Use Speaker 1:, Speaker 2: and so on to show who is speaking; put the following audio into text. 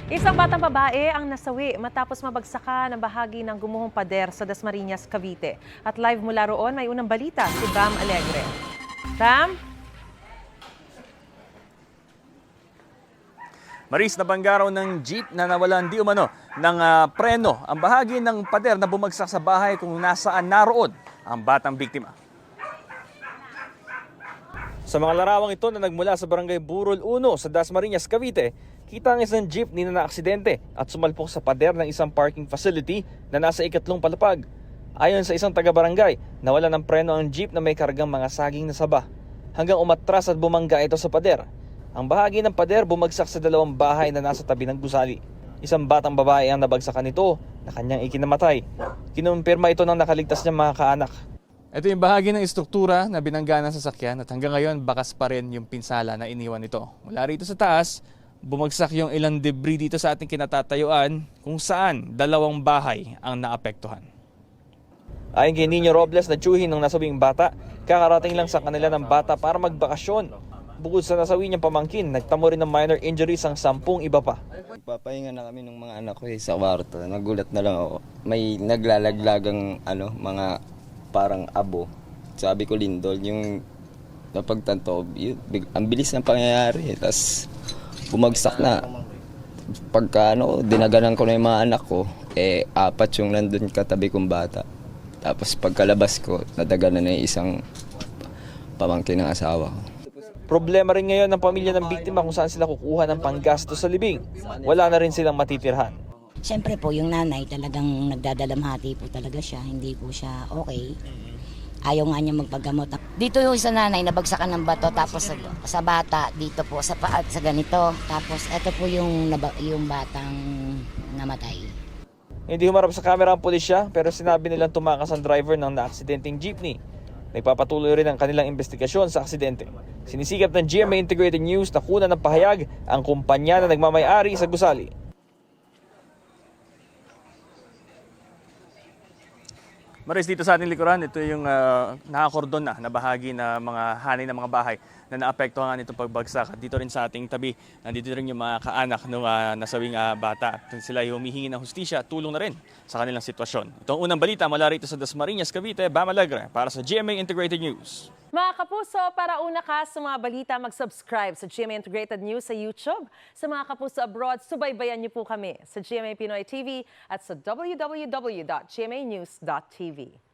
Speaker 1: Isang batang babae ang nasawi matapos mabagsakan ng bahagi ng gumuhong pader sa Dasmariñas, Cavite. At live mula roon, may unang balita si Bam Alegre. Bam?
Speaker 2: Maris, nabangga raw ng jeep na nawalan di umano ng preno ang bahagi ng pader na bumagsak sa bahay kung nasaan naroon ang batang biktima. Sa mga larawang ito na nagmula sa barangay Burol 1 sa Dasmariñas, Cavite, kita ang isang jeepney na naaksidente at sumalpok sa pader ng isang parking facility na nasa ikatlong palapag. Ayon sa isang taga-barangay, nawala ng preno ang jeep na may kargang mga saging na saba hanggang umatras at bumangga ito sa pader. Ang bahagi ng pader bumagsak sa dalawang bahay na nasa tabi ng gusali. Isang batang babae ang nabagsakan nito na kanyang ikinamatay. Kinumpirma ito ng nakaligtas niyang mga kaanak. Ito yung bahagi ng istruktura na binangga ng sasakyan at hanggang ngayon bakas pa rin yung pinsala na iniwan nito. Mula rito sa taas, bumagsak yung ilang debris dito sa ating kinatatayuan kung saan dalawang bahay ang naapektuhan. Ayon kay Nino Robles na tiyuhin ng nasabing bata, kakarating lang sa kanila ng bata para magbakasyon. Bukod sa nasawi niyang pamangkin, nagtamo rin ng minor injuries ang 10 iba pa.
Speaker 3: Papahinga na kami ng mga anak ko sa kwarto. Nagulat na lang ako. May naglalaglagang mga parang abo. Sabi ko lindol, yung napagtanto, ang bilis ng pangyayari. Tapos bumagsak na. Pagka dinaganan ko na yung mga anak ko, 4 yung nandun katabi kong bata. Tapos pagkalabas ko, nadaganan na yung isang pamangkin ng asawa ko.
Speaker 2: Problema rin ngayon ng pamilya ng biktima kung saan sila kukuha ng panggasto sa libing. Wala na rin silang matitirhan.
Speaker 4: Siyempre po, yung nanay talagang nagdadalamhati po talaga siya. Hindi po siya okay. Ayaw nga niya magpagamot. Dito yung isa nanay, nabagsakan ng bato, tapos sa bata, dito po, sa paa, sa ganito. Tapos ito po yung batang namatay.
Speaker 2: Hindi humarap sa kamera ang pulisya pero sinabi nilang tumakas ang driver ng naaksidenteng jeepney. Nagpapatuloy rin ang kanilang investigasyon sa aksidente. Sinisikap ng GMA Integrated News na kunan ng pahayag ang kumpanya na nagmamay-ari sa gusali. Maris, dito sa ating likuran, ito yung nakakordon na bahagi na mga hanay ng mga bahay na naapektuhan nitong pagbagsak. At dito rin sa ating tabi, nandito rin yung mga kaanak ng nasawing bata. At sila humihingi ng hustisya, tulong na rin sa kanilang sitwasyon. Ito ang unang balita mula rito sa Dasmariñas, Cavite, Bam Alegre, para sa GMA Integrated News.
Speaker 1: Mga kapuso, para una ka sa mga balita, mag-subscribe sa GMA Integrated News sa YouTube. Sa mga kapuso abroad, subaybayan niyo po kami sa GMA Pinoy TV at sa www.gmanews.tv.